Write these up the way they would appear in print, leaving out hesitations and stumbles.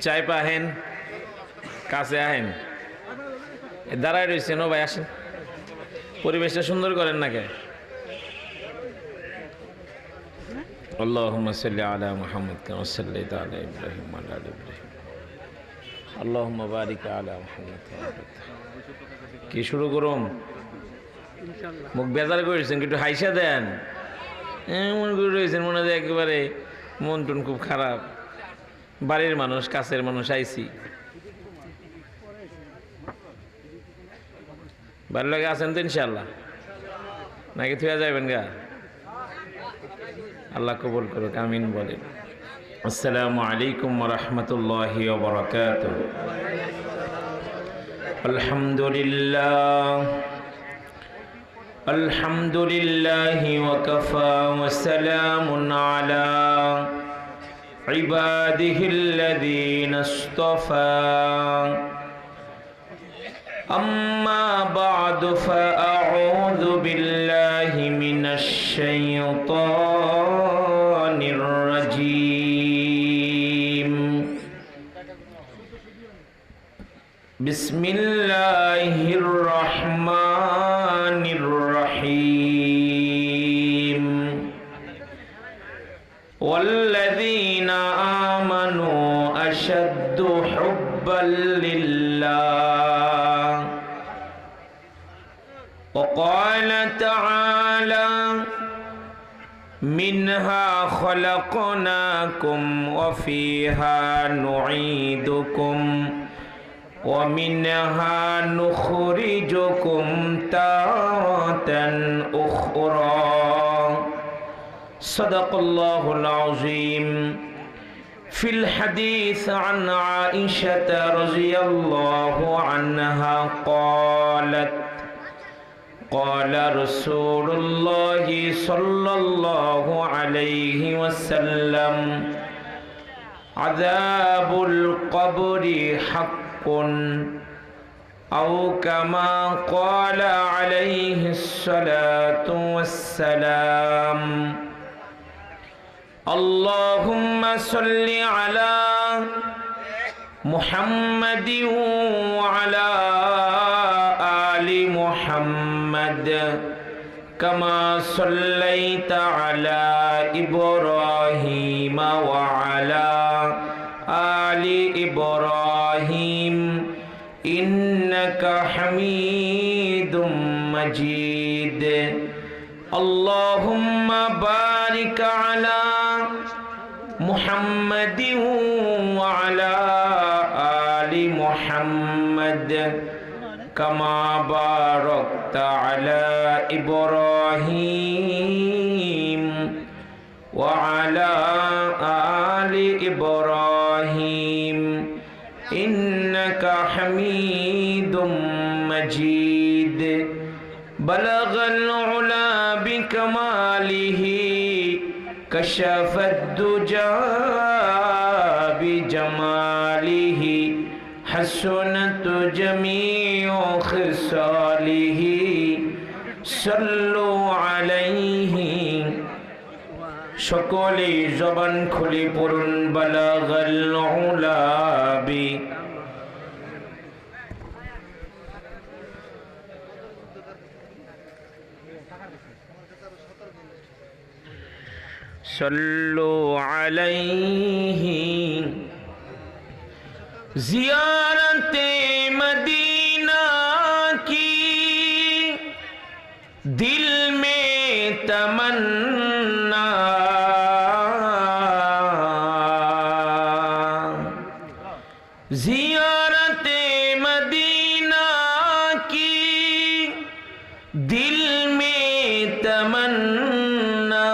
চাই পাহেন কাছে আহেন দাঁড়ায় রয়েছেন ও ভাই আসেন পরিবেশটা সুন্দর করেন না কে আল্লাহুম্মা সাল্লি আলা মুহাম্মাদ কামা সাল্লাইতা আলা ইব্রাহিম ওয়া আলা আলি ইব্রাহিম আল্লাহুম্মা বারিক আলা মুহাম্মাদ কি শুরু করুম মুখ বেজার করেছেন একটু হাইসা দেন এমন করে রয়েছেন মনে হয় একেবারে মন টন খুব খারাপ বাড়ির মানুষ কাছের মানুষ আইছি বাড়ির লোকে আছেন তো ইনশাআল্লাহ নাকি থুয়া যাবেন গা আল্লাহ কবুল করুক আমিন বলেন আসসালামু আলাইকুম ওয়া রাহমাতুল্লাহি ওয়া বারাকাতুহু আলহামদুলিল্লাহ আলহামদুলিল্লাহি ওয়া কাফা ওয়া সালামুন আলা ইবাদিহিল্লাযীনা ইসতাফা أما بعد فأعوذ بالله من الشيطان الرجيم بسم الله الرحمن الرحيم والذين آمنوا أشد حبا لله وقال تعالى منها خلقناكم وفيها نعيدكم ومنها نخرجكم تارة أخرى صدق الله العظيم في الحديث عن عائشة رضي الله عنها قالت قال رسول الله صلى الله عليه وسلم عذاب القبر حق أو كما قال عليه الصلاة والسلام اللهم صل على محمد وعلى آل محمد كما صليت على إبراهيم وعلى آل إبراهيم إنك حميد مجيد اللهم بارك على محمد وعلى آل محمد كما باركت على إبراهيم وعلى آل إبراهيم إنك حميد مجيد بلغ العلا بكماله كشف الدجى بجماله حسنت جميع خصاله صلوا عليه সকলে জবান খুলে পড়ুন বালাগাল উলা বি সল্লু আলাইহি জিয়ারতে মদীনা কি দিল মে তমন্না জিয়ারতে মদীনা কি দিল মে তমন্না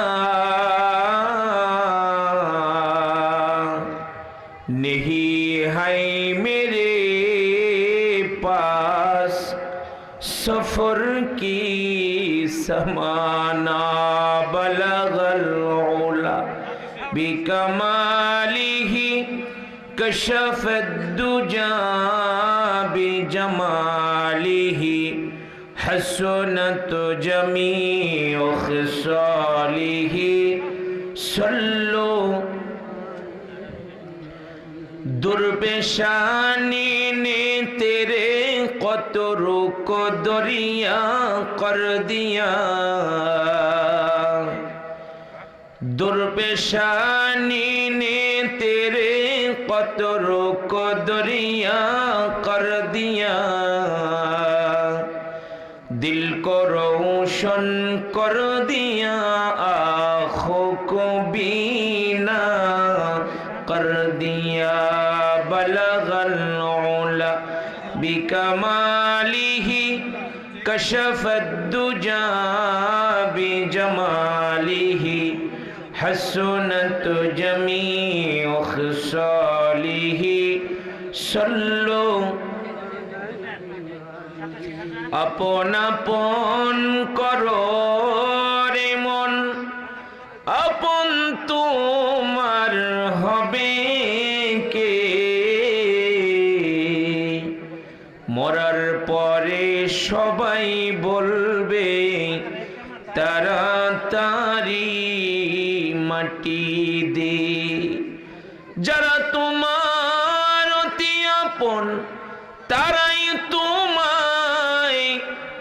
नहीं है मेरे पास सफर की समाना बलगल उला बिकमालिही कशफत दुजा बिजमालिही हसनत जमीउ खिसालिही सल्लो दुर्पेशानी ने तेरे कतरों को दरिया कर दिया, दुर्पेशानी ने तेरे कतरों को दरिया कर दिया, दिल को रोशन कर दिया, आँखों को बीना कर दिया। बलगल उला बिकमालिही कशफत दुजा बिजमालिही हसनत जमीउ खिसालिही। सल्लो আপন আপন করো রে মন, আপন তোমার হবে কে, মরার পরে সবাই বলবে তাড়াতাড়ি মাটি দে। যারা তোমার অতি আপন তারাই তোমায়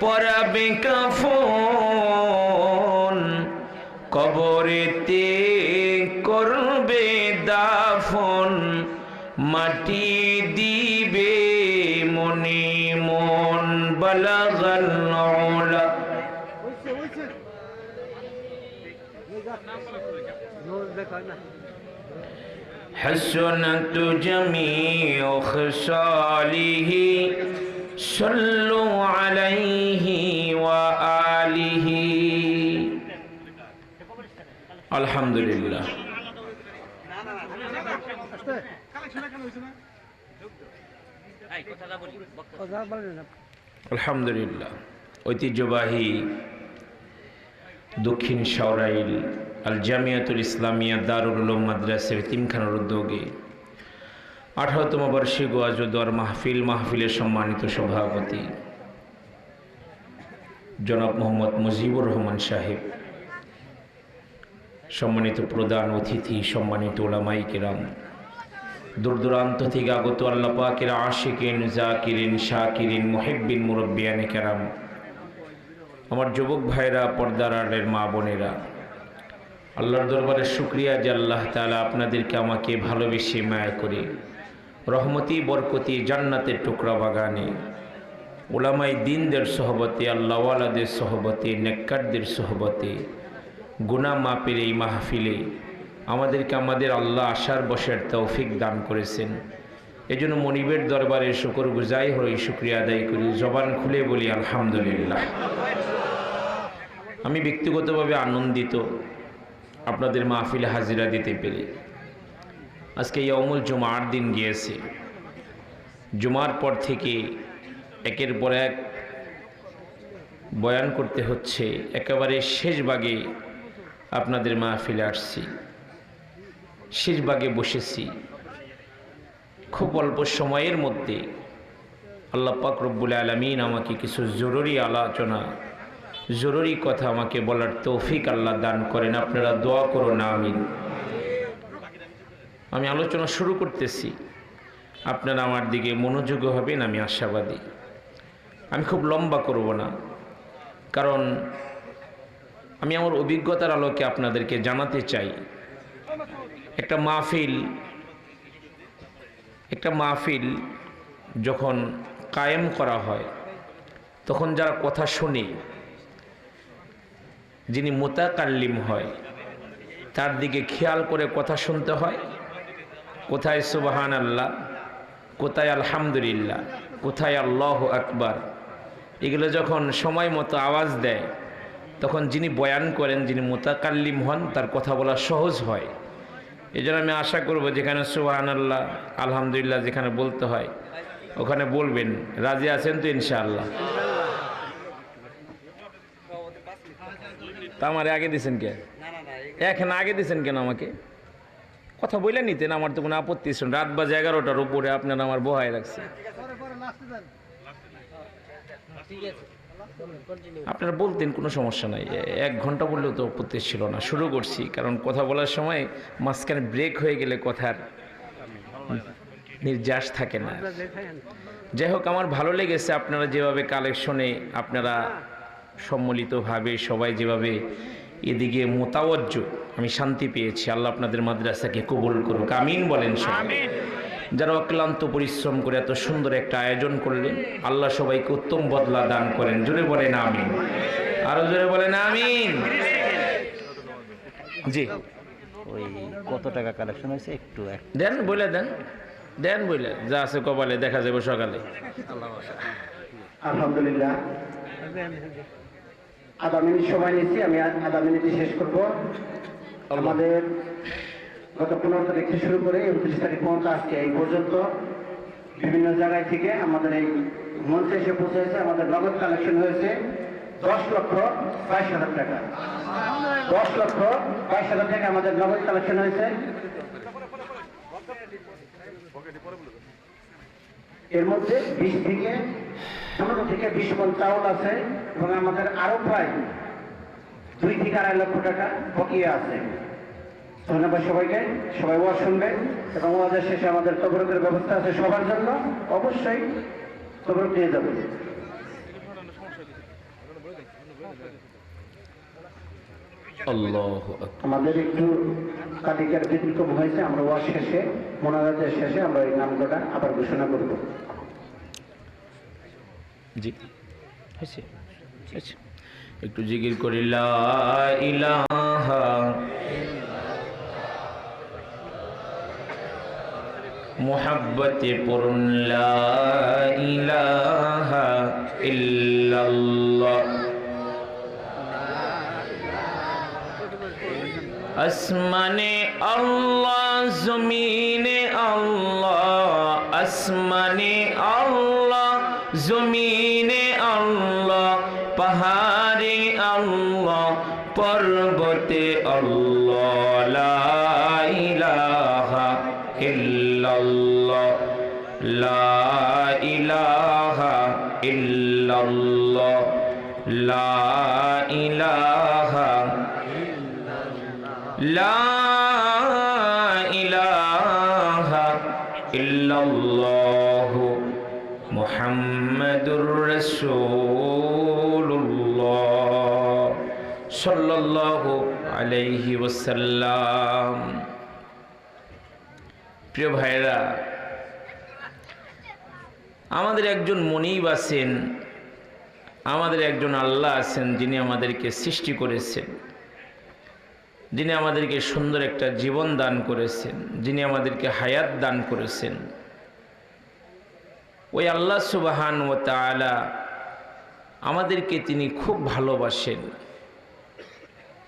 পরাবে কাফন, কবরেতে করবে দাফন, মাটি দিবে মনে মন। বালাগাল উলা हसनत जमीउ खिसालिही सल्लु अलैहि व आलिही। अल्हम्दुलिल्लाह। अल्हम्दुलिल्लाह। ঐতিহ্যবাহী দক্ষিণ সাউরাইল আল জামিয়াতুল ইসলামিয়া দারুল উলুম মাদ্রাসা এতিমখানার উদ্যোগে 18তম বার্ষিক ওয়াজ ও দোয়ার মাহফিলের সম্মানিত সভাপতি জনাব মোহাম্মদ মুজিবুর রহমান সাহেব, সম্মানিত প্রধান অতিথি, সম্মানিত উলামায়ে কেরাম, দূর দূরান্ত থেকে আগত আল্লাহ পাকের আশিকিন, জাকিরিন, শাকিরিন, মুহিব্বিন, মুরব্বিয়ানে কেরাম, আমার যুবক ভাইরা, পর্দার আড়ালের মা বোনেরা, আল্লাহর দরবারে শুকরিয়া যে আল্লাহ তাআলা আপনাদেরকে আমাকে ভালোবেসে মায়া করে রহমতি বরকতি জান্নাতের টুকরা বাগানে উলামায়ে দ্বীনদের সোহবতে, আল্লাহওয়ালাদের সোহবতে, নেককারদের সোহবতে, গুনাহ মাপের এই মাহফিলে আমাদেরকে আমাদের আল্লাহ আশার বসার তৌফিক দান করেছেন। এজন্য মনিবের দরবারে শুকরগুজারি হয়ে শুকরিয়া আদায় করি, জবান খুলে বলি আলহামদুলিল্লাহ। আমি ব্যক্তিগতভাবে আনন্দিত আপনাদের মাহফিলে হাজিরা দিতে পেরে। আজকে ইয়াউমুল জুমার দিন গিয়েছে, জুমার পর থেকে একের পর এক বয়ান করতে হচ্ছে, একেবারে শেষ ভাগে আপনাদের মাহফিলে আসছি, শেষ ভাগে বসেছি। খুব অল্প সময়ের মধ্যে আল্লাহ পাক রব্বুল আলামিন আমাকে কিছু জরুরি আলোচনা, জরুরি কথা আমাকে বলার তৌফিক আল্লাহ দান করেন। আপনারা দোয়া করুন আমিন। আমি আলোচনা শুরু করতেছি, আপনারা আমার দিকে মনোযোগ হবেন, আমি আশাবাদী। আমি খুব লম্বা করব না, কারণ আমি আমার অভিজ্ঞতার আলোকে আপনাদেরকে জানাতে চাই, একটা মাহফিল যখন কায়েম করা হয় তখন যারা কথা শুনে, যিনি মুতাকাল্লিম হয় তার দিকে খেয়াল করে কথা শুনতে হয়। কোথায় সুবহানাল্লাহ, কোথায় আলহামদুলিল্লাহ, কোথায় আল্লাহু আকবার, এগুলো যখন সময় মতো আওয়াজ দেয় তখন যিনি বয়ান করেন, যিনি মুতাকাল্লিম হন, তার কথা বলা সহজ হয়। এই জন্য আমি আশা করব যেখানে সুবহানাল্লাহ, আলহামদুলিল্লাহ যেখানে বলতে হয় ওখানে বলবেন। রাজি আছেন তো ইনশাআল্লাহ? তা আমারে আগে দিয়েছেন কে? এখন আগে দিয়েছেন কেন? আমাকে কথা বলে নিতেন, আমার তো কোনো আপত্তি ছিল। রাত বাজে 11টার উপরে আপনারা আমার বহায় রাখছে। আপনারা বলতেন, কোনো সমস্যা নাই, 1 ঘন্টা বললেও তো আপত্তি ছিল না। শুরু করছি, কারণ কথা বলার সময় মাঝখানে ব্রেক হয়ে গেলে কথার নির্যাস থাকে না। যাই হোক, আমার ভালো লেগেছে আপনারা যেভাবে কালেকশনে আপনারা সম্মিলিতভাবে সবাই যেভাবে এদিকে মোতাবজ্জ, আমি শান্তি পেয়েছি। আল্লাহ আপনাদের মাদ্রাসাকে কবুল করুক, আমিন বলেন সবাই। যারা অক্লান্ত পরিশ্রম করে এত সুন্দর একটা আয়োজন করলেন, আল্লাহ সবাইকে উত্তম বদলা দান করেন। জোরে বলেন আমিন, আরো জোরে বলেন আমিন। জি, ওই কত টাকা কালেকশন হয়েছে একটু দেন, বলে দেন, দেন বলে, যা আছে কপালে দেখা যাবে সকালে। আলহামদুলিল্লাহ, আধা মিনিট সময় নিচ্ছি, আমি আধা মিনিটে শেষ করব। আমাদের গত 15 তারিখ থেকে শুরু করে 29 তারিখ পর্যন্ত আজকে এই পর্যন্ত বিভিন্ন জায়গায় থেকে আমাদের এই মঞ্চে এসে পৌঁছেছে। আমাদের নগদ কালেকশন হয়েছে 10,22,000 টাকা। 10,22,000 টাকা আমাদের নগদ কালেকশন হয়েছে। এর মধ্যে 15 থেকে 20 মণ চাউল আছে এবং আমাদের আরো প্রায় 2 থেকে 2.5 লক্ষ টাকা বকেয়া আছে। ধন্যবাদ সবাইকে, সবাই ওয়াজ শুনবেন এবং ওয়াজের শেষে আমাদের তবরকের ব্যবস্থা আছে সবার জন্য, অবশ্যই তবরক নিয়ে যাবেন। আল্লাহু আকবার। আমাদের একটু তালিকার ব্যতিক্রম হয়েছে, আমরা ওয়াজ শেষে মোনাজাতের শেষে আমরা এই নামটা আবার ঘোষণা করব। জি, হয়েছে, হয়েছে। একটু জিকির করি, লা ইলাহা মুহাব্বতে পড়ুন, লা ইলাহা ইল্লাল্লাহ। আসমানে আল্লাহ, জমিনে আল্লাহ, আসমানে আল্লাহ, জমিনে আল্লাহ, পাহাড়ে আল্লাহ, পর্বতে আল্লাহ, লা ইলাহা ইল্লাল্লাহ, লা ইলাহা ইল্লাল্লাহ, লা ইলাহা, লা ইলাহা ইল্লাল্লাহ, মুহাম্মাদুর রাসূলুল্লাহ সাল্লাল্লাহু আলাইহি ওয়াসাল্লাম। প্রিয় ভাইরা, আমাদের একজন মনিব আছেন, আমাদের একজন আল্লাহ আছেন, যিনি আমাদেরকে সৃষ্টি করেছেন, যিনি আমাদেরকে সুন্দর একটা জীবন দান করেছেন, যিনি আমাদেরকে হায়াত দান করেছেন। ওই আল্লাহ সুবহান ওয়া তাআলা আমাদেরকে তিনি খুব ভালোবাসেন,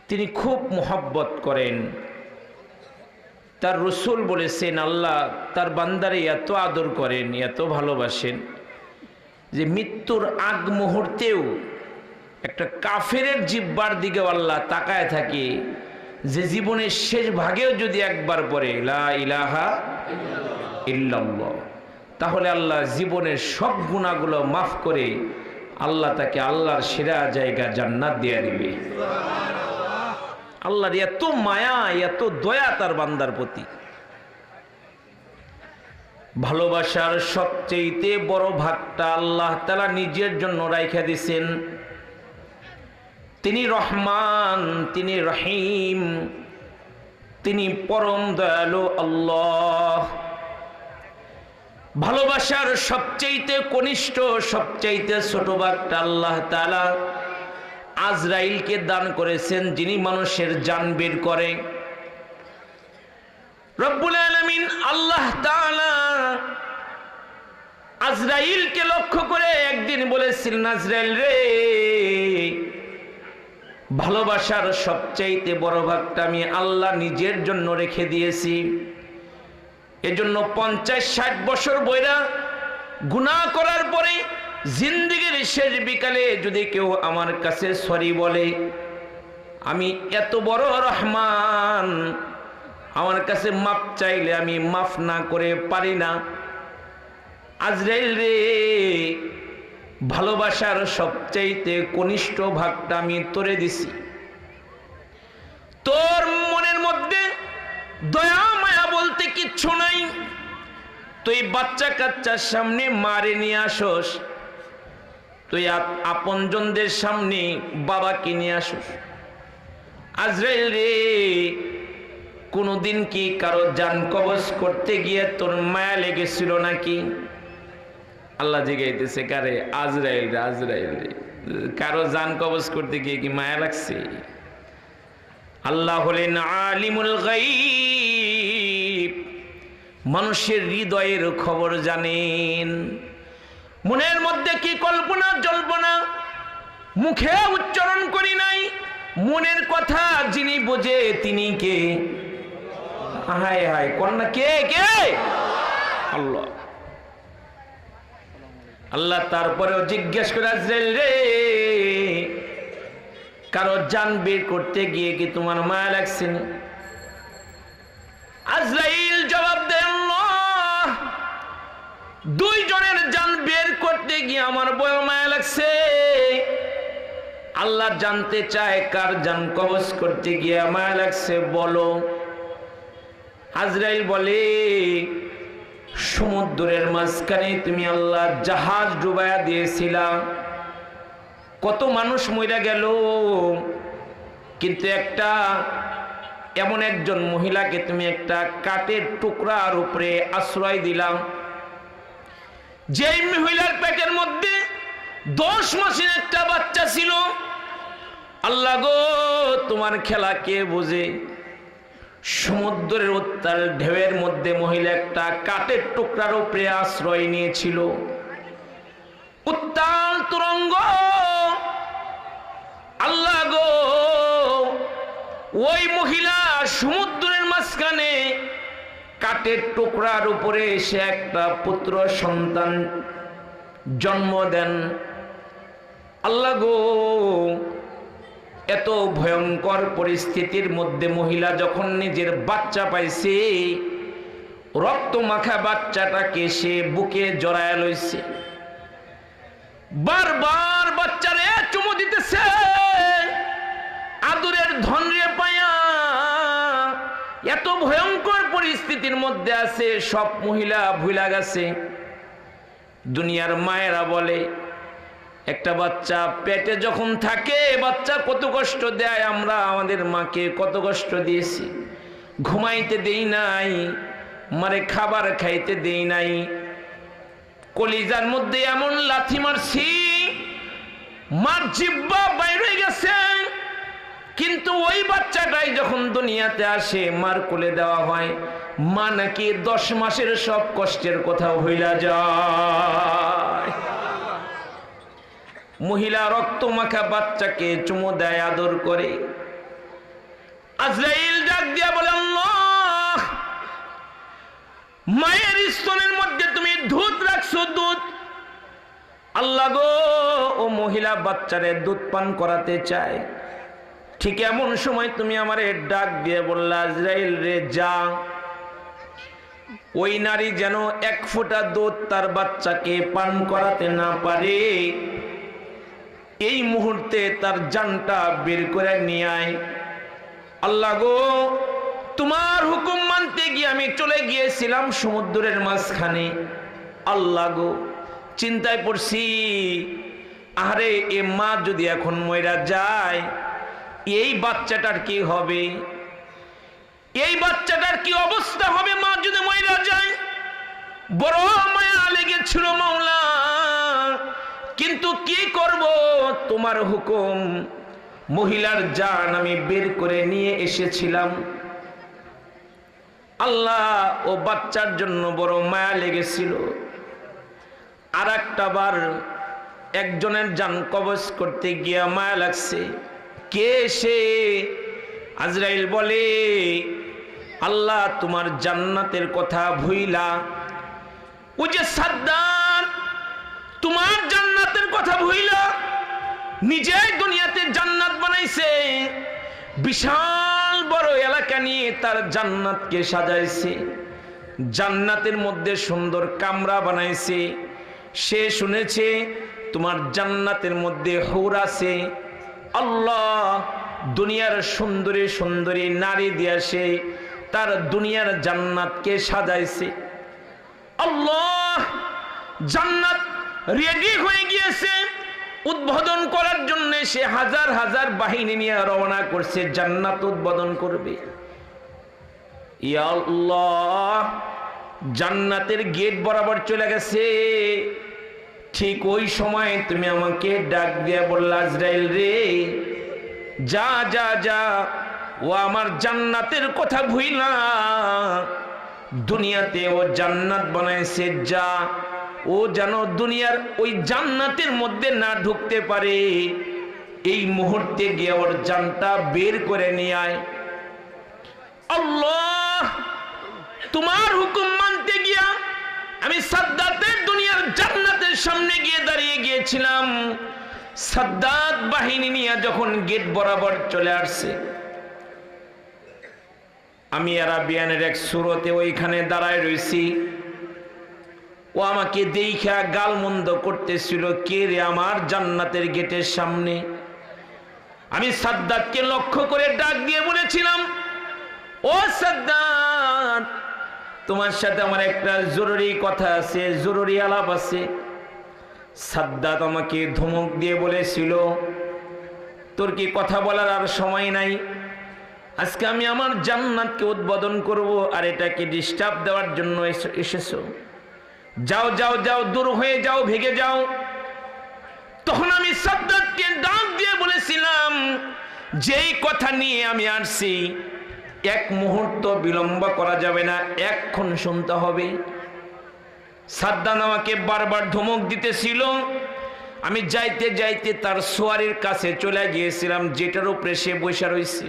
তিনি খুব মহব্বত করেন। তার রসুল বলেছেন আল্লাহ তার বান্দারে এত আদর করেন, এত ভালোবাসেন যে মৃত্যুর আগ মুহূর্তেও একটা কাফেরের জিহ্বার দিকে আল্লাহ তাকায় থাকে, যে জীবনের শেষ ভাগেও যদি একবার পড়ে লা ইলাহা ইল্লাল্লাহ, তাহলে আল্লাহ জীবনের সব গুনাহগুলো মাফ করে আল্লাহ তাকে আল্লাহর সেরা জায়গা জান্নাত দিয়ে দিবে। আল্লাহর এত মায়া, এত দয়া তার বান্দার প্রতি। ভালোবাসার সবচেয়ে বড় ভাগটা আল্লাহ তাআলা নিজের জন্য রাইখা দিয়েছেন। তিনি রহমান, তিনি রহিম, তিনি পরম দয়ালু আল্লাহ। ভালোবাসার সবচেয়ে কনিষ্ঠ, সবচেয়ে ছোট ভাগটা আল্লাহ তাআলা আজরাইলকে দান করেছেন, যিনি মানুষের জান বের করে। রব্বুল আলামিন আল্লাহ তাআলা আজরাইলকে লক্ষ্য করে একদিন বলেছিলেন, আজরাইল রে, ভালোবাসার সবচাইতে বড় ভাগটা আমি আল্লাহ নিজের জন্য রেখে দিয়েছি। এজন্য 50-60 বছর বয়রা গুনাহ করার পরে জিন্দেগীর শেষ বিকালে যদি কেউ আমার কাছে সরি বলে, আমি এত বড় রহমান, আমার কাছে মাফ চাইলে আমি মাফ না করে পারি না। আজরাইল রে, ভালোবাসার সবচাইতে কনিষ্ঠ ভাগটা আমি তোরে দিছি। তোর মনের মধ্যে দয়া মায়া বলতে কিচ্ছু নাই। তুই বাচ্চা কাচ্চার সামনে মারে নিয়ে আসস, তুই আপনজনদের সামনে বাবাকে নিয়ে আসস। আজরাইল রে, কোনদিন কি কারো জান কবজ করতে গিয়ে তোর মায়া লেগেছিল নাকি? আল্লাহ জিগাইতেছে কারে? আজরাইল রে, আজরাইল রে, কারো জান কবজ করতে গিয়ে কি মায়া লাগছে? আল্লাহ হলেন আলিমুল গায়ব, মানুষের হৃদয়ের খবর জানেন। মনের মধ্যে কি কল্পনা জল্পনা মুখে উচ্চারণ করি নাই, মনের কথা যিনি বোঝে তিনি কে? হায় হায় কন্যা, কে কে? আল্লাহ। আল্লাহ তারপরেও জিজ্ঞেস করে, আজরাইল রে, কারো জান বের করতে গিয়ে কি তোমার মায়া লাগছে না? আজরাইল জবাব দেন, আল্লাহ, দুইজনের জান বের করতে গিয়ে আমার বড় মায়া লাগছে। আল্লাহ জানতে চায় কার জান কবজ করতে গিয়ে মায়া লাগছে, বলো। আজরাইল বলে, সমুদ্রের মাঝখানে তুমি আল্লাহ জাহাজ ডুবাইয়া দিয়েছিলা, কত মানুষ মইরা গেল, কিন্তু একটা এমন একজন মহিলাকে তুমি একটা কাঠের টুকরার উপরে আশ্রয় দিলাম, যেই মহিলার পেটের মধ্যে 10 মাসের একটা বাচ্চা ছিল। আল্লাহ গো, তোমার খেলা কে বোঝে? সমুদ্রের উত্তাল ঢেউয়ের মধ্যে মহিলা একটা কাঠের টুকরার উপরে আশ্রয় নিয়েছিল। উত্তাল তরঙ্গ, আল্লাহ গো, ওই মহিলা সমুদ্রের মাঝখানে কাঠের টুকরার উপরে এসে একটা পুত্র সন্তান জন্ম দেন। আল্লাহ গো, এত ভয়ঙ্কর পরিস্থিতির মধ্যে মহিলা যখন নিজের বাচ্চা পাইছে, রক্ত মাখা বাচ্চাটাকে সে বুকে জড়ায় লইছে, বারবার বাচ্চারে চুমু দিতেছে, আদরের ধন রে পায়া। এত ভয়ঙ্কর পরিস্থিতির মধ্যে আছে, সব মহিলা ভুলা গেছে। দুনিয়ার মায়েরা বলে, একটা বাচ্চা পেটে যখন থাকে বাচ্চা কত কষ্ট দেয়, আমরা আমাদের মাকে কত কষ্ট দিয়েছি, ঘুমাইতে দেই নাই, মারে খাবার খাইতে দেই নাই, কলিজার মধ্যে এমন লাথি মারছি মার জিহ্বা বাইরে হয়ে গেছে। কিন্তু ওই বাচ্চাটাই যখন দুনিয়াতে আসে, মার কোলে দেওয়া হয়, মা নাকি 10 মাসের সব কষ্টের কথা ভুলা যায়। মহিলা রক্ত মাখা বাচ্চাকে চুমু দেয়, আদর করে। আজরাইল ডাক দিয়া বলে, আল্লাহ, মায়ের স্তনের মধ্যে তুমি দুধ রাখছো, দুধ। আল্লাহ গো, ও মহিলা বাচ্চারে দুধ পান করাতে চায়। ঠিক এমন সময় তুমি আমারে ডাক দিয়ে বললা, আজরাইল রে, যা, ওই নারী যেন 1 ফোঁটা দুধ তার বাচ্চাকে পান করাতে না পারে, এই মুহূর্তে তার জানটা বের করে নিয়ে আয়। আল্লাহ গো, তোমার হুকুম মানতে গিয়ে আমি চলে গিয়েছিলাম সমুদ্রের মাঝখানে। আল্লাহ গো, চিন্তায় পড়ছি, আরে এ মা যদি এখন মইরা যায়, এই বাচ্চাটার কি হবে? এই বাচ্চাটার কি অবস্থা হবে মা যদি মইরা যায়? বড় মায়া লেগেছিল মাওলা, কিন্তু কি করব, তোমার হুকুম, মহিলার জান আমি বের করে নিয়ে এসেছিলাম। আল্লাহ, ও বাচ্চার জন্য বড় মায়া লেগেছিল। আর একটা বার একজনের জান কবজ করতে গিয়া মায়া লাগছে। কে সে? আজরাইল বলে, আল্লাহ, তোমার জান্নাতের কথা ভুইলা, ও যে সাদ্দার, তোমার জান্নাতের কথা ভুইলা নিজেই দুনিয়াতে জান্নাত বানাইছে, বিশাল বড় এলাকা নিয়ে তার জান্নাতকে সাজাইছে, জান্নাতের মধ্যে সুন্দর কামরা বানাইছে। সে শুনেছে তোমার জান্নাতের মধ্যে হুর আছে। আল্লাহ দুনিয়ার সুন্দরী সুন্দরী নারী দিয়ে সে তার দুনিয়ার জান্নাতকে সাজাইছে। আল্লাহ জান্নাত রেডি হয়ে গিয়েছে, উদ্বোধন করার জন্য সে হাজার হাজার বাহিনী নিয়ে রওনা করছে, জান্নাত উদ্বোধন করবে। ইয়া আল্লাহ জান্নাতের গেট বরাবর চলে গেছে। ঠিক ওই সময় তুমি আমাকে ডাক দিয়ে বললা, আজরাইল রে যা যা যা, ও আমার জান্নাতের কথা ভুইলা, দুনিয়াতে ও জান্নাত বানাইছে, যা ও যেন দুনিয়ার ওই জান্নাতের মধ্যে না ঢুকতে পারে। এই মুহূর্তে গিয়ে ওর জানটা বের করে নিয়ে আয়। আল্লাহ তোমার হুকুম মানতে গিয়া আমি সাদ্দাতের দুনিয়ার জান্নাতের সামনে গিয়ে দাঁড়িয়ে গিয়েছিলাম। সাদ্দাত বাহিনী নিয়ে যখন গেট বরাবর চলে আসছে, আমি আরাবিয়ানের এক সুরতে ওইখানে দাঁড়ায় রয়েছি। ও আমাকে দেখা গালমন্দ করতেছিল, কে রে আমার জান্নাতের গেটের সামনে। আমি সাদ্দাতকে লক্ষ্য করে ডাক দিয়ে বলেছিলাম, ও সাদ্দাত তোমার সাথে আমার একটা জরুরি কথা আছে, জরুরি আলাপ আছে। সাদ্দাত আমাকে ধমক দিয়ে বলেছিল, তোর কি কথা বলার আর সময় নাই? আজকে আমি আমার জান্নাতকে উদ্বোধন করব, আর এটাকে ডিস্টার্ব দেওয়ার জন্য এসেছো। যাও যাও যাও, দূর হয়ে যাও, ভেগে যাও। তখন আমি সাদ্দাতকে ডাক দিয়ে বলেছিলাম, যেই কথা নিয়ে আমি আসছি এক মুহূর্ত বিলম্ব করা যাবে না, এক্ষণ শুনতে হবে। সাদ্দাত আমাকে বারবার ধমক দিতেছিল। আমি যাইতে যাইতে তার সোয়ারের কাছে চলে গিয়েছিলাম, যেটার উপরে সে বসে রয়েছে।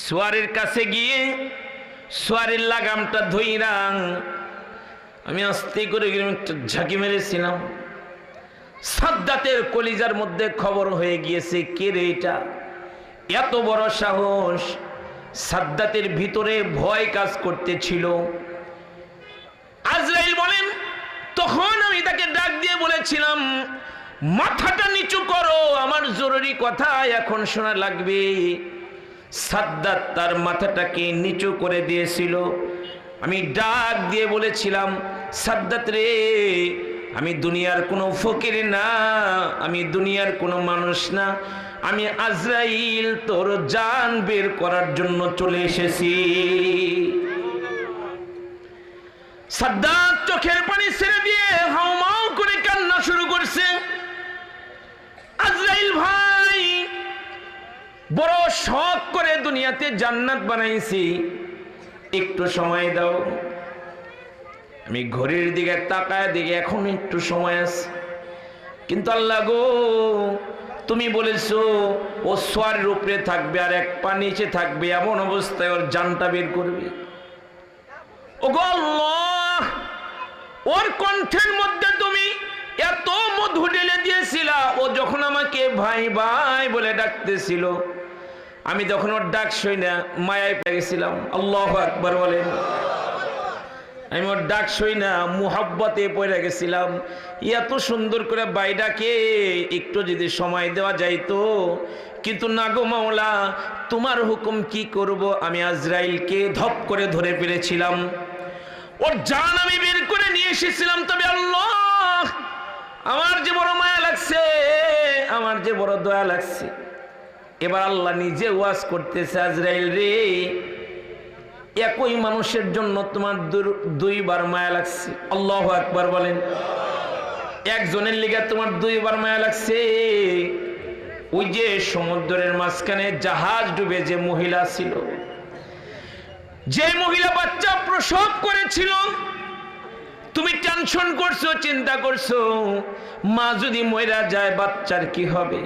সোয়ারের কাছে গিয়ে সোয়ারের লাগামটা ধইরা আমি আস্তে করে একটা ঝাঁকি মেরেছিলাম। সাদ্দাতের কলিজার মধ্যে খবর হয়ে গিয়েছে, কে রে এটা, এত বড় সাহস। সাদ্দাতের ভিতরে ভয় কাজ করতেছিল। আজরাইল বলেন, তখন আমি তাকে ডাক দিয়ে বলেছিলাম, মাথাটা নিচু করো, আমার জরুরি কথা এখন শোনা লাগবে। সাদ্দাত তার মাথাটাকে নিচু করে দিয়েছিল। আমি ডাক দিয়ে বলেছিলাম, সাদ্দাত রে আমি দুনিয়ার কোনো ফকির না, আমি দুনিয়ার কোনো মানুষ না, আমি আজরাইল তোর জান বের করার জন্য চলে এসেছি। সাদ্দাত চোখের পানি ছেড়ে দিয়ে হাউমাউ করে কান্না শুরু করছে। আজরাইল ভাই বড় শখ করে দুনিয়াতে জান্নাত বানাইছি, একটু সময় দাও। আমি ঘড়ির দিকে তাকায় দিকে এখন একটু সময় আছে, কিন্তু আল্লাহ গো তুমি বলেছো ও সোয়ারের উপরে থাকবে আর এক পা নিচে থাকবে, এমন অবস্থায় ওর জানটা বের করবে। ও গো আল্লাহ, ওর কণ্ঠের মধ্যে তুমি এত মধু ঢেলে দিয়েছিলা। ও যখন আমাকে ভাই ভাই বলে ডাকতেছিল, আমি তখন ওর ডাক শুই না মায়ায় পেয়ে গেছিলাম। আল্লাহু আকবার বলেন। আমি ওর ডাক শুই না মুহাব্বতে পড়ে গেছিলাম। এত সুন্দর করে বাইডাকে একটু যদি সময় দেওয়া যাইতো, কিন্তু না গো মাওলা, তোমার হুকুম কি করব। আমি আজরাইলকে ধপ করে ধরে ফেলেছিলাম, ওর জান আমি বের করে নিয়ে এসেছিলাম। তবে আল্লাহ, আমার যে বড় মায়া লাগছে, আমার যে বড় দয়া লাগছে। এবার আল্লাহ নিজে ওয়াজ করতেছে, আজরাইল রে একই মানুষের জন্য তোমার দুইবার মায়া লাগছে। আল্লাহু আকবার বলেন। একজনের লিগে তোমার দুইবার মায়া লাগছে। ওই যে সমুদ্রের মাঝখানে জাহাজ ডুবে যে মহিলা ছিল, যে মহিলা বাচ্চা প্রসব করেছিল, তুমি টেনশন করছো, চিন্তা করছো মা যদি মরে যায় বাচ্চার কি হবে।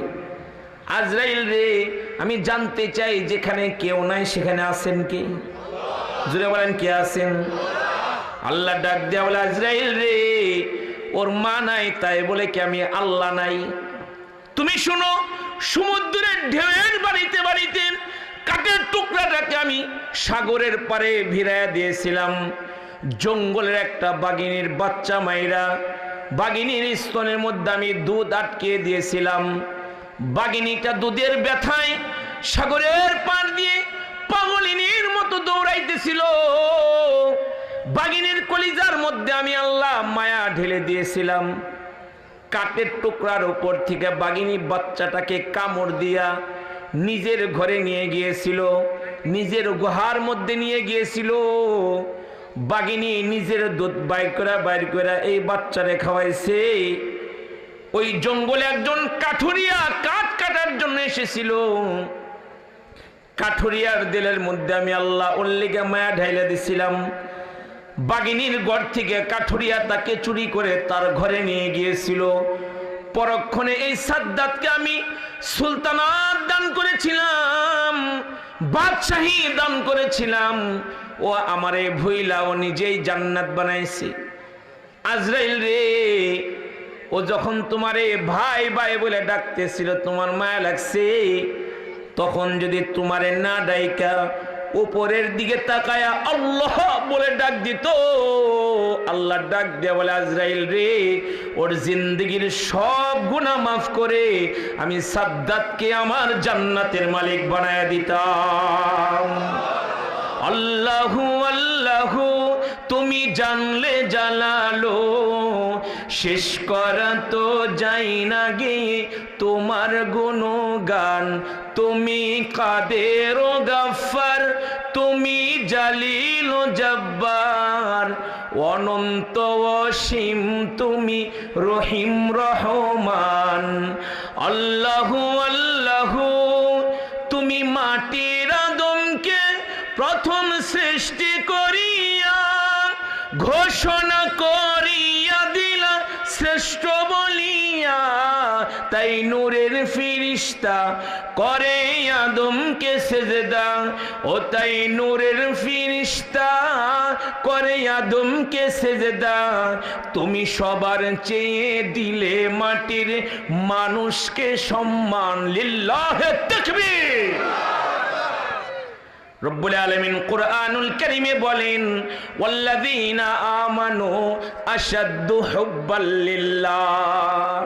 আজরাইল রে আমি জানতে চাই, যেখানে কেউ নাই সেখানে আছেন কে? জুড়ে বলেন কে আছেন? আল্লাহ ডাক দেয়া বলে, আজরাইল রে ওর মা নাই তাই বলে কি আমি আল্লাহ নাই? তুমি শোনো, সমুদ্রের ঢেউয়ের বাড়িতে বাড়িতে কাঠের টুকরাটাকে আমি সাগরের পারে ভিড়াইয়া দিয়েছিলাম। জঙ্গলের একটা বাঘিনীর বাচ্চা মাইরা বাঘিনীর স্তনের মধ্যে আমি দুধ আটকে দিয়েছিলাম। বাঘিনীটা দুধের ব্যথায় সাগরের পাড় দিয়ে পাগলিনীর মতো দৌড়াইতেছিল। বাঘিনীর কলিজার মধ্যে আমি আল্লাহ মায়া ঢেলে দিয়েছিলাম। কাঠের টুকরার উপর থেকে বাঘিনী বাচ্চাটাকে কামড় দিয়া নিজের ঘরে নিয়ে গিয়েছিল, নিজের গুহার মধ্যে নিয়ে গিয়েছিল। বাঘিনী নিজের দুধ বাইর করে এই বাচ্চারে খাওয়াইছে। ওই জঙ্গলে একজন কাঠুরিয়া কাঠ কাটার জন্য এসেছিল। কাঠুরিয়ার দিলের মধ্যে আমি আল্লাহ উল্লিগে মায়া ঢাইলা দিছিলাম। বাঘিনীর ঘর থেকে কাঠুরিয়া তাকে চুরি করে তার ঘরে নিয়ে গিয়েছিল। পরক্ষণে এই সাদ্দাতকে আমি সুলতানাত দান করেছিলাম, বাদশাহী দান করেছিলাম। ও আমারে ভুইলা ও নিজেই জান্নাত বানাইছে। আজরাইল রে, ও যখন তোমারে ভাই ভাই বলে ডাকতেছিল তোমার মায়া লাগছে, তখন যদি তোমারে না ডাইকা উপরের দিকে তাকায়া আল্লাহ বলে ডাক দিত, আল্লাহ ডাক দেয়া বলে আজরাইল রে, ওর জিন্দগির সব গুনাহ মাফ করে আমি সাদ্দাতকে আমার জান্নাতের মালিক বানায়া দিতাম। আল্লাহু আল্লাহু তুমি জানলে জালালো, শেষ করা তো যাই না গে তোমার গুণগান। তুমি কাদের ও গাফফার, তুমি জালিল ও জব্বার, অনন্ত অসীম তুমি রহিম রহমান। আল্লাহু আল্লাহু তুমি মাটির আদমকে প্রথম সৃষ্টি করিয়া ঘোষণা করিয়া দিলা শ্রেষ্ঠ বলিয়া, তাই নূরের ফিরিস্তা করে আদমকে সেজদা। ও তাই নূরের ফিরিস্তা করে আদমকে সেজদা। তুমি সবার চেয়ে দিলে মাটির মানুষকে সম্মান। লিল্লাহে তাকবীর। রব্বুল আলামিন কুরআনুল কারীমে বলেন ওয়াল্লাযীনা আমানু আশাদ্দু হুব্বাল লিল্লাহ।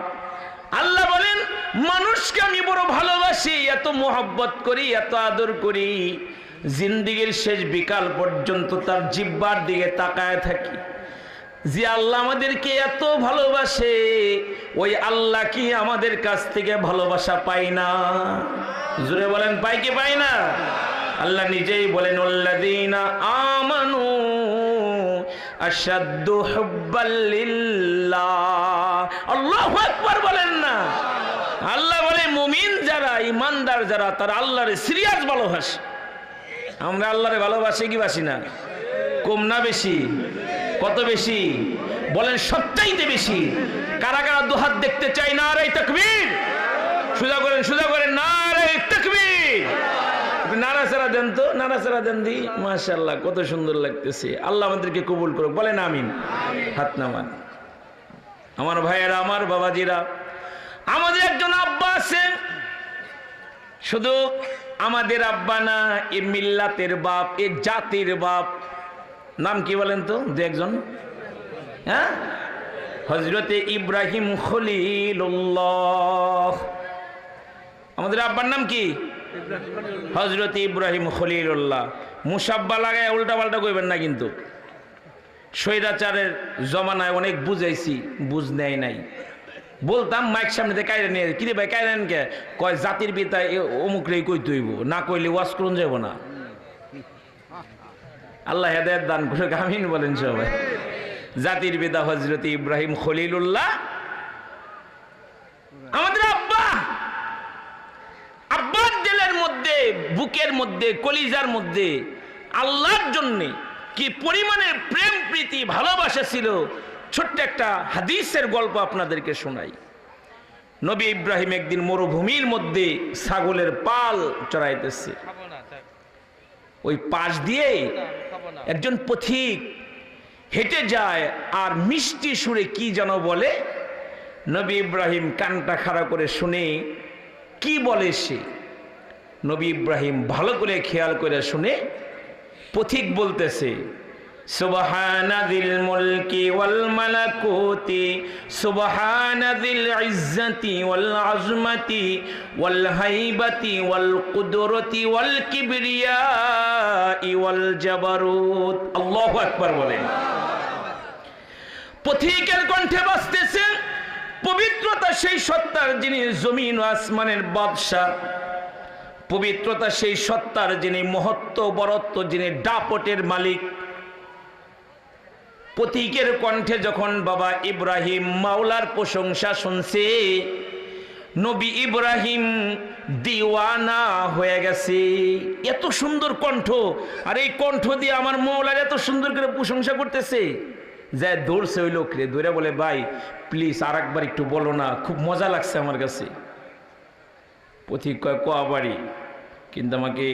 আল্লাহ বলেন মানুষকে আমি বড় ভালোবাসি, এত মোহাব্বত করি, এত আদর করি, জিন্দেগীর শেষ বিকাল পর্যন্ত তার জিহ্বার দিকে তাকায় থাকি। যে আল্লাহ আমাদেরকে এত ভালোবাসে, ওই আল্লাহ কি আমাদের কাছ থেকে ভালোবাসা পাই না? জোরে বলেন পাই কি পাই না? আল্লাহ নিজেই বলেন আল্লাযীনা আমানু আশাদ্দু হুব্বাল লিল্লাহ। আল্লাহু আকবার বলেন না? আল্লাহ বলে মুমিন যারা, ইমানদার যারা, তারা আল্লাহরে সিরিয়াস ভালোবাসে। আমরা আল্লাহরে ভালোবাসি কি বাসি না? কম না বেশি? কত বেশি বলেন? সবচাইতে বেশি। কারা কারা দুহাত দেখতে চাই? নারে তাকবীর। সুজা করেন, সুজা করেন, নারে তাকবীর। নাড়াচাড়া দেন তো, নাড়াচাড়া দেন দি। মাশাআল্লাহ, কত সুন্দর লাগতেছে। আল্লাহ আমাদেরকে কবুল করুক, বলেন আমিন। হাত নামান। আমার ভাইয়েরা, আমার বাবাজিরা, আমাদের একজন আব্বা আছে। শুধু আমাদের আব্বা না, এ মিল্লাতের বাপ, এ জাতির বাপ। নাম কি বলেন তো দু একজন? হ্যাঁ, হযরতে ইব্রাহিম খলিলুল্লাহ। আমাদের আব্বার নাম কি? হযরত ইব্রাহিম খলিলুল্লাহ। মুসাব্বা লাগায় উল্টা পাল্টা কইবেন না কিন্তু। স্বৈরাচারের জমানায় অনেক বুঝাইছি, বুঝ নেয় নাই। বলতাম মাইক সামনে থেকে কাইরে নিয়ে, কিরে ভাই কাইরেন কে? কয় জাতির পিতা অমুক রে কইতে হইব, না কইলে ওয়াজ করুন যাব না। আল্লাহ হেদায়েত দান করুক, আমিন বলেন সবাই। জাতির পিতা হযরত ইব্রাহিম খলিলুল্লাহ আমাদের আব্বা। আব্বার দিলের মধ্যে, বুকের মধ্যে, কলিজার মধ্যে আল্লাহর জন্য কি পরিমাণের প্রেম প্রীতি ভালোবাসা ছিল। ছোট্ট একটা হাদিসের গল্প আপনাদেরকে শোনাই। নবী ইব্রাহিম একদিন মরুভূমির মধ্যে ছাগলের পাল চড়াইতেছে। ওই পাশ দিয়ে একজন পথিক হেঁটে যায় আর মিষ্টি সুরে কি যেন বলে। নবী ইব্রাহিম কানটা খাড়া করে শুনে কি বলে সে। নবী ইব্রাহিম ভালো করে খেয়াল করে শুনে পথিক বলতেছে, سبحان ذي الملك والملكوت سبحان ذي العزة والعظمة والهيبة والقدرة والكبرياء والجبروت الله أكبر বলেন পথিকের কণ্ঠে বাজতেছে পবিত্রতা সেই সত্তার যিনি জমিন ও আসমানের বাদশা পবিত্রতা সেই সত্তার যিনি মহত্ব বরত্ব যিনি দাপটের মালিক পথিকের কণ্ঠে যখন বাবা ইব্রাহিম মাওলার প্রশংসা শুনছে নবী ইব্রাহিম দিওয়ানা হয়ে গেছে এত সুন্দর কণ্ঠ আর এই কণ্ঠ দিয়ে আমার মাওলার এত সুন্দর করে প্রশংসা করতেছে যায় দৌড়ছে ওই লোক রে দৌড়ে বলে ভাই প্লিজ আর একবার একটু বলো না খুব মজা লাগছে আমার কাছে পথিক কয় কোয়া বাড়ি কিন্তু আমাকে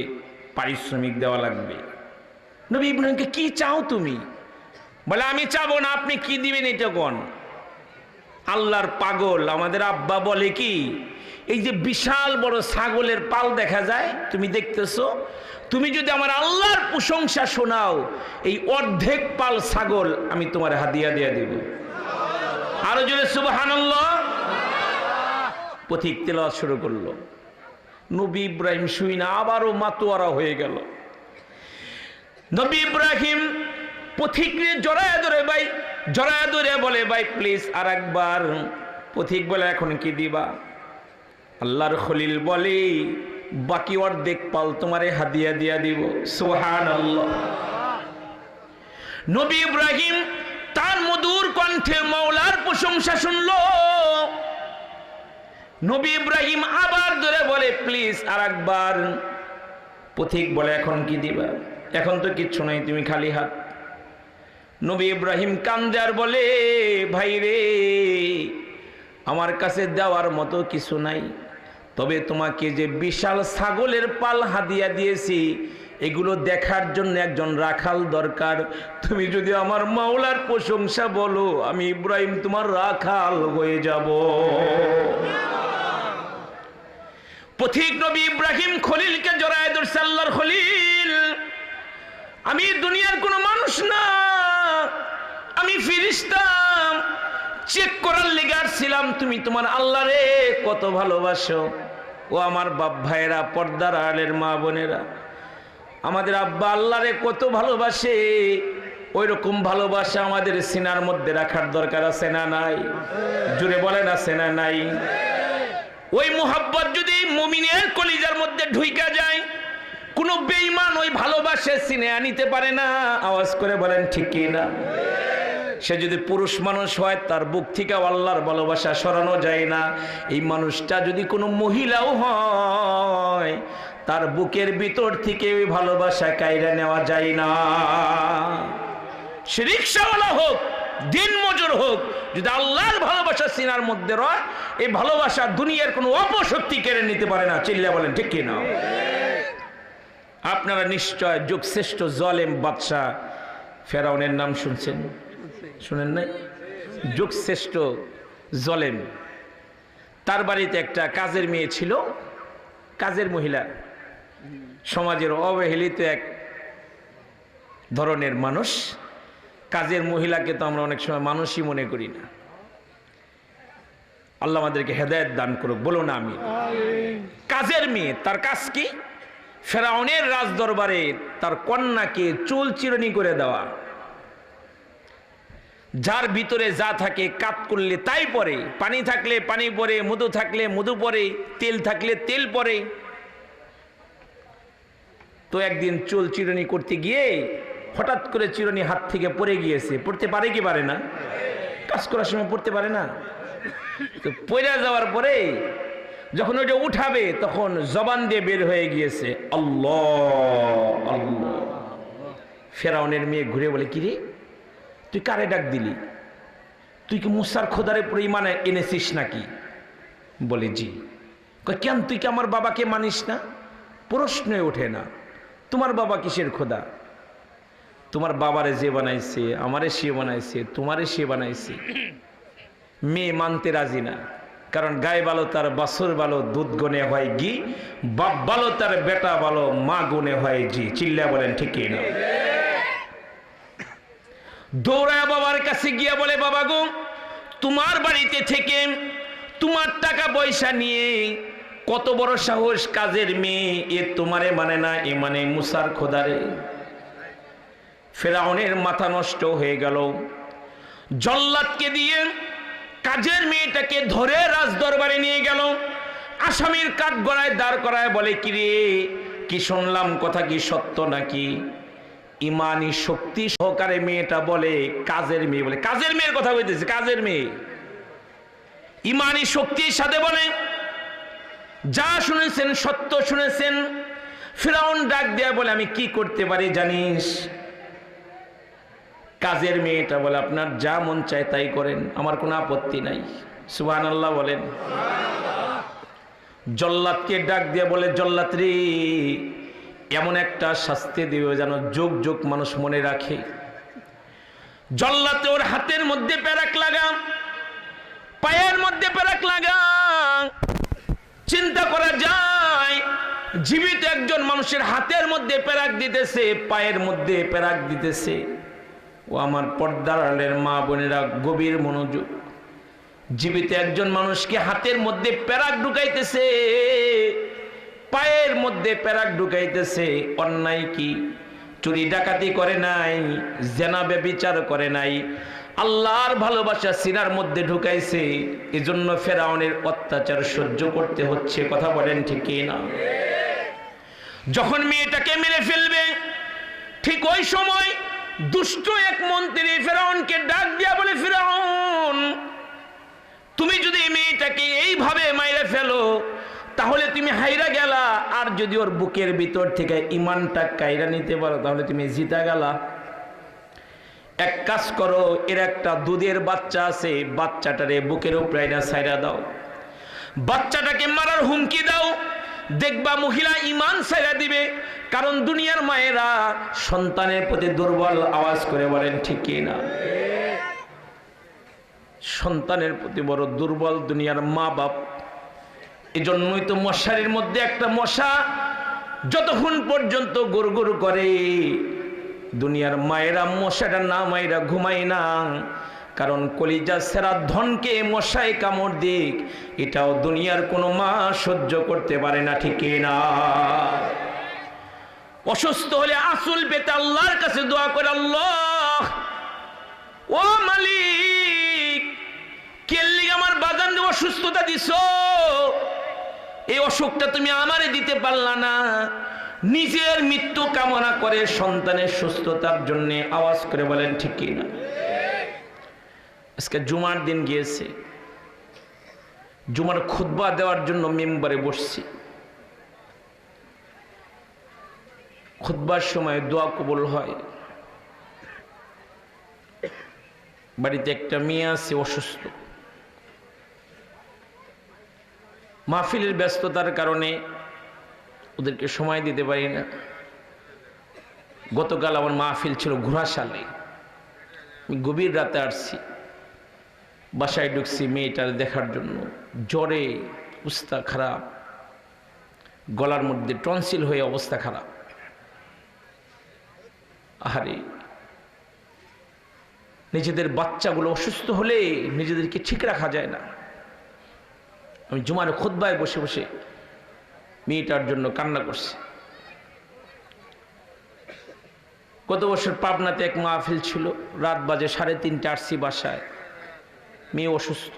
পারিশ্রমিক দেওয়া লাগবে নবী ইব্রাহিমকে কি চাও তুমি বলে আমি চাবো না আপনি কি দিবেন এটা কোন আল্লাহর পাগল আমাদের আব্বা বলে কি এই যে বিশাল বড় ছাগলের পাল দেখা যায় তুমি দেখতেছো তুমি যদি আমার আল্লাহর প্রশংসা শোনাও এই অর্ধেক পাল ছাগল আমি তোমার হাদিয়া দিয়ে দেব আরো জোরে সুবহানাল্লাহ পথিক তেলাওয়াত শুরু করলো নবী ইব্রাহিম শুই না আবারও মাতোয়ারা হয়ে গেল নবী ইব্রাহিম পথিকরে জড়ায় ধরে বলে ভাই প্লিজ আর একবার পথিক বলে এখন কি দিবা আল্লাহর খলিল বলে বাকি অর্ধেক পাল তোমারে হাদিয়া দিয়া দিব সুবহানাল্লাহ নবী ইব্রাহিম তার মধুর কণ্ঠে মাওলার প্রশংসা শুনলো নবী ইব্রাহিম আবার ধরে বলে প্লিজ আর একবার পথিক বলে এখন কি দিবা এখন তো কিচ্ছু নাই তুমি খালি হাত নবী ইব্রাহিম কান্দার বলে ভাই রে আমার কাছে দেওয়ার মতো কিছু নাই তবে তোমাকে যে বিশাল ছাগলের পাল হাদিয়া দিয়েছি এগুলো দেখার জন্য একজন রাখাল দরকার তুমি যদি আমার মাওলার প্রশংসা বলো আমি ইব্রাহিম তোমার রাখাল হয়ে যাব পথিক নবী ইব্রাহিম খলিলকে জড়ায় ধরছে আল্লাহর খলিল আমি দুনিয়ার কোনো মানুষ না আমি ফেরেশতা চেক করার লেগে আসছিলাম তুমি তোমার আল্লাহরে কত ভালোবাসো ও আমার বাপ ভাইয়েরা পর্দার আড়ালের মা বোনেরা আমাদের আব্বা আল্লাহরে কত ভালোবাসে ওই রকম ভালোবাসা আমাদের সিনার মধ্যে রাখার দরকার আছে না নাই জুড়ে বলেন আছে না নাই ওই মোহাব্বত যদি মুমিনের কলিজার মধ্যে ঢুইকা যায় কোন বেঈমান ওই ভালোবাসা সিনে আনিতে পারে না আওয়াজ করে বলেন ঠিক কি না সে যদি পুরুষ মানুষ হয় তার বুক থেকে আল্লাহর ভালোবাসা সরানো যায় না এই মানুষটা যদি কোনো মহিলাও হয় তার বুকের ভিতর থেকে ওই ভালোবাসা কাইরা নেওয়া যায় না সে রিকশাওয়ালা হোক দিন মজুর হোক যদি আল্লাহর ভালোবাসা সিনার মধ্যে রয় এই ভালোবাসা দুনিয়ার কোনো অপশক্তি কেড়ে নিতে পারে না চিল্লা বলেন ঠিক কি না আপনারা নিশ্চয় যুগশ্রেষ্ঠ জালেম বাদশা ফেরাউনের নাম শুনছেন শুনেন নাই যুগশ্রেষ্ঠ জালেম তার বাড়িতে একটা কাজের মেয়ে ছিল কাজের মহিলা সমাজের অবহেলিত এক ধরনের মানুষ কাজের মহিলাকে তো আমরা অনেক সময় মানুষই মনে করি না আল্লাহ আমাদেরকে হেদায়েত দান করুক বলো না আমি কাজের মেয়ে তার কাজ কি ফেরাউনের রাজ দরবারে তার কন্যাকে চুল চিরুনি করে দেওয়া যার ভিতরে যা থাকে কাত করলে তাই পরে পানি থাকলে পানি পরে মধু থাকলে মধু পরে তেল থাকলে তেল পরে তো একদিন চুল চিরুনি করতে গিয়ে হঠাৎ করে চিরুনি হাত থেকে পড়ে গিয়েছে পড়তে পারে কি পারে না কাজ করার সময় পড়তে পারে না তো পড়ে যাওয়ার পরে যখন ওইটা উঠাবে তখন জবান দিয়ে বের হয়ে গিয়েছে আল্লাহ আল্লাহ ফেরাউনের মেয়ে ঘুরে বলে কি রে তুই কারে ডাক দিলি তুই কি মুসার খোদারে পুরো ইমান এনেছিস নাকি বলে জি কেন তুই কি আমার বাবাকে মানিস না প্রশ্নই ওঠে না তোমার বাবা কিসের খোদা তোমার বাবারে যে বানাইছে আমারে সে বানাইছে তোমারে সে বানাইছে মেয়ে মানতে রাজি না কারণ গায়ে ভালো তার বাছুর ভালো দুধ গনে হয় ঘি বাপ ভালো তার বেটা ভালো মা গুনে হয় জি চিল্লা বলেন ঠিকই না দৌড়ায় বাবার কাছে গিয়া বলে, বাবা গো, তোমার বাড়িতে থেকে তোমার টাকা পয়সা নিয়ে কত বড় সাহস, কাজের মেয়ে, এ তোমারে মানে না, এ মানে মুসার খোদারে। ফেরাউনের মাথা নষ্ট হয়ে গেল। জল্লাদকে দিয়ে কাজের মেয়েটাকে ধরে রাজদরবারে নিয়ে গেল। আসামির কাঠগড়ায় দাঁড় করায় বলে, কিরে, কি শুনলাম, কথা কি সত্য নাকি? ইমানি শক্তি সহকারে মেয়েটা বলে, কাজের মেয়ে। বলে, কাজের মেয়ের কথা বলতেছে, কাজের মেয়ে। ইমানি শক্তির সাথে বলে, যা শুনেছেন সত্য শুনেছেন। ফিরআউন ডাক দেয়া বলে, আমি কি করতে পারি জানিস? কাজের মেয়েটা বলে, আপনার যা মন চায় তাই করেন, আমার কোনো আপত্তি নাই। সুবহানাল্লাহ বলেন। জল্লাদকে ডাক দিয়ে বলে, জল্লাদ রে, এমন একটা শাস্তি দিবে যেন যুগ যুগ মানুষ মনে রাখে। জল্লাদ ওর হাতের মধ্যে পেরাক লাগা, পায়ের মধ্যে পেরাক লাগা। চিন্তা করা যায়, জীবিত একজন মানুষের হাতের মধ্যে পেরাক দিতেছে, পায়ের মধ্যে পেরাক দিতেছে। ও আমার পর্দার আড়ালের মা বোনেরা, গভীর মনোযোগ। জীবিত একজন মানুষকে হাতের মধ্যে পেরাক ঢুকাইতেছে, পায়ের মধ্যে পেরাক ঢুকাইতেছে। অন্যায় কি? চুরি ডাকাতি করে নাই, জেনা ব্যভিচার করে নাই, আল্লাহর ভালোবাসা সিনার মধ্যে ঢুকাইছে। এজন্য ফেরাউনের অত্যাচার সহ্য করতে হচ্ছে। কথা বলেন ঠিক কি না? যখন মেয়েটাকে মেরে ফেলবে, ঠিক ওই সময় দুষ্ট এক মন্ত্রী ফেরাউনকে ডাক দিয়া বলে, ফেরাউন, তুমি যদি মেয়েটাকে এইভাবে মাইরে ফেলো তাহলে তুমি হাইরা গেলা, আর যদি ওর বুকের ভিতর থেকে ইমানটা কাইরা নিতে পারো তাহলে তুমি জিতা গেলা। এক কাজ করো, এর একটা দুধের বাচ্চা আছে, বাচ্চাটারে বুকের উপরে আইনা ছাইরা দাও, বাচ্চাটাকে মারার হুমকি দাও, দেখবা মহিলা ইমান ছাইরা দিবে। কারণ দুনিয়ার মায়েরা সন্তানের প্রতি দুর্বল। আওয়াজ করে বলেন ঠিক কি না? সন্তানের প্রতি বড় দুর্বল দুনিয়ার মা বাপ। এজন্যই তো মশারির মধ্যে একটা মশা যতক্ষণ পর্যন্ত গুড়গুড় করে, দুনিয়ার মায়েরা মশাটা না মায়েরা ঘুমায় না। কারণ কলিজা সেরা ধনকে মশায় কামড় দিক, এটাও দুনিয়ার কোনো মা সহ্য করতে পারে না। ঠিক না? অসুস্থ হলে আসল পেতে আল্লাহর কাছে দোয়া করে, আল্লাহ ও মালিক, কেল্লি আমার বাজান দিয়ে অসুস্থতা দিছ, এই অসুখটা তুমি আমারে দিতে পারলা না। নিজের মৃত্যু কামনা করে সন্তানের সুস্থতার জন্য। আওয়াজ করে বলেন ঠিক কি না? আজকে জুমার দিন গিয়েছে, জুমার খুতবা দেওয়ার জন্য মেম্বারে বসছি। খুতবার সময় দোয়া কবুল হয়। বাড়িতে একটা মেয়ে আছে অসুস্থ, মাহফিলের ব্যস্ততার কারণে ওদেরকে সময় দিতে পারি না। গতকাল আমার মাহফিল ছিল ঘোড়াশালে, আমি গভীর রাতে আসছি, বাসায় ঢুকছি মেয়েটার দেখার জন্য। জ্বরে অবস্থা খারাপ, গলার মধ্যে টনসিল হয়ে অবস্থা খারাপ। আহারে, নিজেদের বাচ্চাগুলো অসুস্থ হলে নিজেদেরকে ঠিক রাখা যায় না। আমি জুমার খুতবায় বসে বসে মেয়েটার জন্য কান্না করছি। গত বছর পাবনাতে এক মাহফিল ছিল, রাত বাজে 3:30 আসছি বাসায়, মেয়ে অসুস্থ।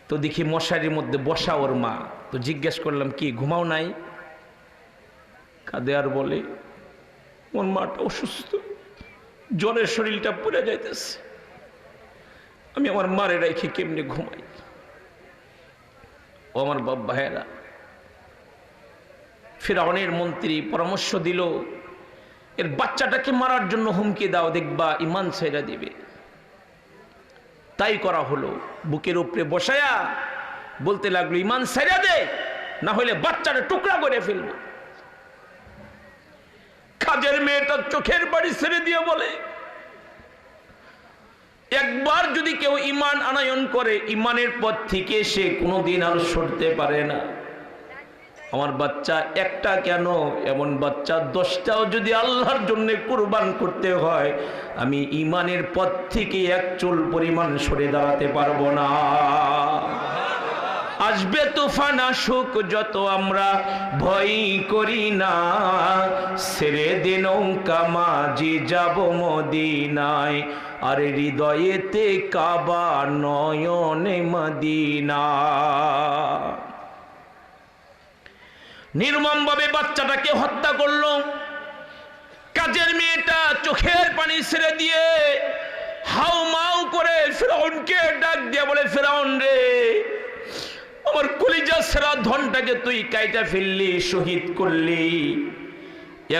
তো দেখি মশারির মধ্যে বসা ওর মা। তো জিজ্ঞেস করলাম, কি ঘুমাও নাই? কাঁদে আর বলে, ওর মাটা অসুস্থ, জ্বরের শরীরটা পুড়ে যাইতেছে, আমি আমার মারে রেখে কেমনে ঘুমাই? ও আমার বাপ ভাইয়েরা, ফিরআউনের মন্ত্রী পরামর্শ দিল, এর বাচ্চাটাকে মারার জন্য হুমকি দাও, দেখবা ইমান ছেড়ে দিবে। তাই করা হলো। বুকের উপরে বসায়া বলতে লাগলো, ইমান ছেড়ে দে, না হলে বাচ্চাটা টুকরা করে ফেলবো। কাজের মেয়েটা চোখের বাড়ি ছেড়ে দিয়ে বলে, একবার যদি কেউ ইমান আনয়ন করে, ইমানের পথ থেকে সে কোনোদিন আর সরতে পারে না। আমার বাচ্চা একটা কেন, এমন বাচ্চা 10টাও যদি আল্লাহর জন্য কুরবান করতে হয়, আমি ঈমানের পথ থেকে এক চুল পরিমাণ সরে দাঁড়াতে পারবো না। আসবে তুফান আসুক যত আমরা ভয় করি না, ছেড়ে দে নৌকা মাঝি যাব মদিনায়, আর হৃদয়েতে কাবা নয়নে মদিনা। নির্মমভাবে বাচ্চাটাকে হত্যা করলো। কাজের মেয়েটা চোখের পানি ছেড়ে দিয়ে হাউ মাউ করে ফিরআউনকে ডাক দিয়ে বলে, ফিরআউন রে, আমার কলিজা সেরা ধনটাকে তুই কাইটা ফেললি, শহীদ করলি।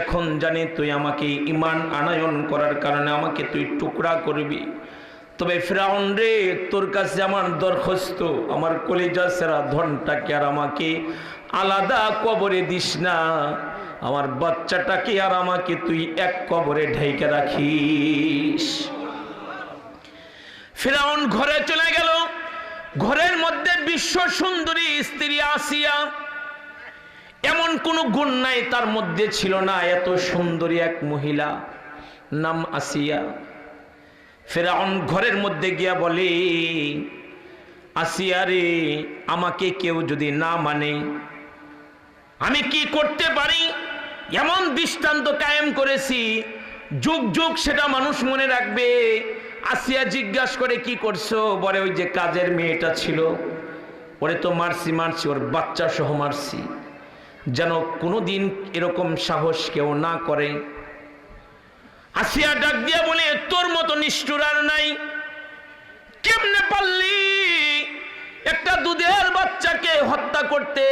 এখন জানি তুই আমাকে ঈমান আনয়ন করার কারণে আমাকে তুই টুকরা করবি। তবে ফিরআউন রে, তোর কাছে আমার দরখাস্ত, আমার কলিজা সেরা ধনটাকে আর আমাকে আলাদা কবরে দিস না, আমার বাচ্চাটাকে আর আমাকে তুই এক কবরে ঢেকে রাখিস। ফিরআউন ঘরে চলে গেল। ঘরের মধ্যে বিশ্ব সুন্দরী স্ত্রী আসিয়া, এমন কোন গুণ নাই তার মধ্যে ছিল না, এত সুন্দরী এক মহিলা, নাম আসিয়া। ফিরআউন ঘরের মধ্যে গিয়া বলে, আসিয়া রে, আমাকে কেউ যদি না মানে আমি কি করতে পারি এমন দৃষ্টান্ত কায়েম করেছি, যুগ যুগ সেটা মানুষ মনে রাখবে। আসিয়া জিজ্ঞাসা করে, কি করছো? বলে, ওই যে কাজের মেয়েটা ছিল, ওরে তো মারছি, ওর বাচ্চা সহ মারছি, যেন কোনোদিন এরকম সাহস কেউ না করে। আসিয়া ডাক দিয়া বলে, তোর মতো নিষ্ঠুর আর নাই, কেমনে পারলি একটা দুধের বাচ্চাকে হত্যা করতে?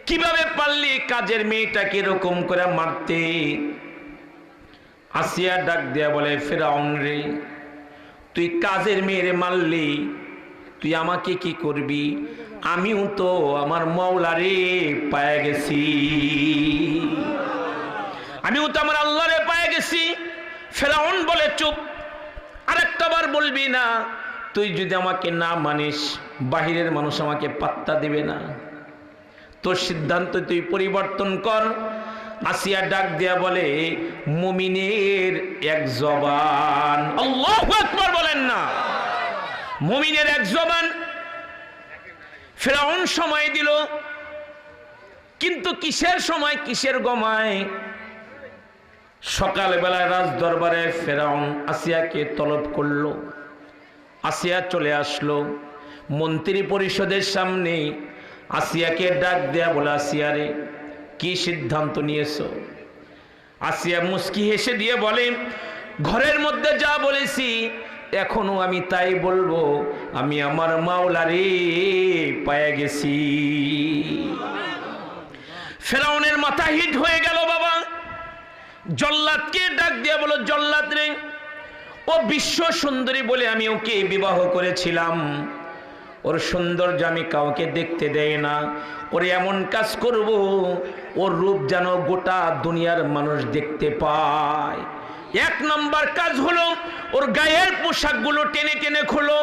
কিভাবে পারলি কাজের মেয়েটাকে এরকম করে মারতে? আসিয়া ডাক দিয়া বলে, ফিরআউন রে, তুই কাজের মেয়েরে মারলি, তুই আমাকে কি করবি? আমিও তো আমার মাওলারে পায়ে গেছি, আমিও তো আমার আল্লাহরে পায়ে গেছি। ফিরআউন বলে, চুপ, আরেকটা বার বলবি না। তুই যদি আমাকে না মানিস, বাহিরের মানুষ আমাকে পাত্তা দিবে না, তোর সিদ্ধান্ত তুই পরিবর্তন কর। আসিয়া ডাক দিয়া বলে, মুমিনের এক জবান, আল্লাহু আকবার বলেন না, মুমিনের এক জবান। ফিরআউন সময় দিল, কিন্তু কিসের সময়, কিসের গমায়? সকালবেলায় রাজ দরবারে ফিরআউন আসিয়াকে তলব করলো। আসিয়া চলে আসলো মন্ত্রী পরিষদের সামনে। আসিয়াকে ডাক দেয়া বলে, আসিয়া রে, কি সিদ্ধান্ত নিয়েছো? আসিয়া মুস্কি হেসে দিয়ে বলে, ঘরের মধ্যে যা বলেছি এখনো আমি তাই বলবো, আমি আমার মাওলারে পায়ে গেছি। ফিরআউনের মাথা হিট হয়ে গেল বাবা। জল্লাদকে ডাক দিয়ে বলো, জল্লাদ রে, ও বিশ্ব সুন্দরী বলে আমি ওকে বিবাহ করেছিলাম, ওর সৌন্দর্য আমি কাউকে দেখতে দেয় না, ওর এমন কাজ করব ওর রূপ যেন গোটা দুনিয়ার মানুষ দেখতে পায়। এক নম্বর কাজ হলো ওর গায়ের পোশাকগুলো টেনে টেনে খোলো।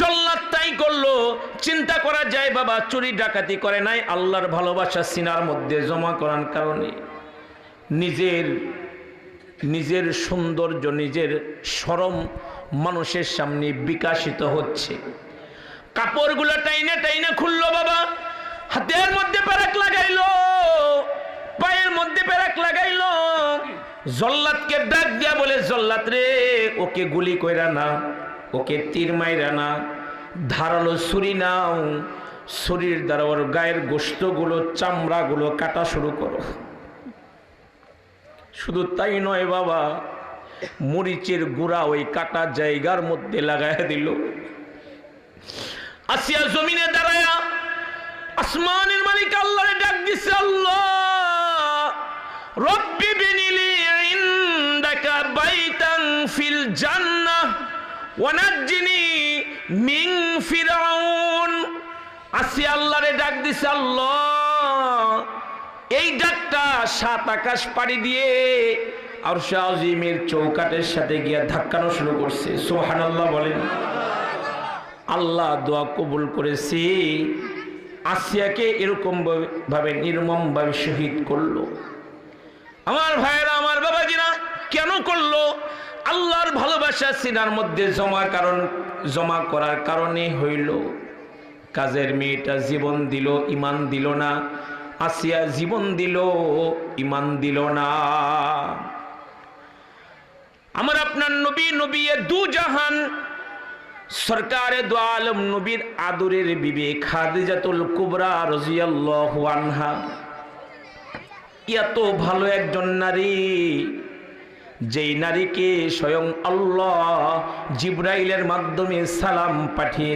জল্লাদ তাই করলো। চিন্তা করা যায় বাবা, চুরি ডাকাতি করে নাই, আল্লাহর ভালোবাসা সিনার মধ্যে জমা করার কারণে নিজের সৌন্দর্য, নিজের শরম মানুষের সামনে বিকাশিত হচ্ছে। কাপড়গুলো টাইনে টাইনে খুললো বাবা, হাতের মধ্যে পেরাক লাগাইলো, পায়ের মধ্যে পেরাক লাগাইলো। জল্লাদকে ডাক দিয়া বলে, জল্লাদ রে, ওকে গুলি কইরা না, ওকে তীর মাইরা না, ধারালো ছুরি নাও, ছুরির দ্বারা ওর গায়ের গোশতগুলো, চামড়াগুলো কাটা শুরু করো। শুধু তাই নয় বাবা, মরিচের গুঁড়া ওই কাটা জায়গার মধ্যে লাগাইয়া দিল। আসিয়া জমিনে দাঁড়ায়া আসমানের মালিক আল্লাহরে ডাক দিছে, আল্লাহ রব্বি বিনিলি ইনদাকা বাইতান ফিল জান্নাহ ওয়া নাজ্জিনি মিন ফিরআউন। আসিয়া আল্লাহরে ডাক দিছে, আল্লাহ এই ডাকটা 7 আকাশ পাড়ি দিয়ে আরশে আজিমের চৌকাটের সাথে গিয়া ধাক্কানো শুরু করছে। সুবহানাল্লাহ বলেন। আল্লাহ দোয়া কবুল করেছি। আসিয়াকে এরকম ভাবে নির্মম ভাবে শহীদ করলো। আমার ভাইয়েরা, আমার বাবাজিরা, কেন করলো? আল্লাহর ভালোবাসা সিনার মধ্যে জমা করার কারণে হইল। কাজের মেয়েটা জীবন দিল, ইমান দিল না। আসিয়া জীবন দিল, ইমান দিল না। আমার আপনার নবী, নবী দু জাহান, সরকারে দু আলম, নবীর আদরের বিবি খাদিজাতুল কুবরা রাদিয়াল্লাহু আনহা, এত ভালো একজন নারী, যেই নারীকে স্বয়ং আল্লাহ জিবরাইলের মাধ্যমে সালাম পাঠিয়ে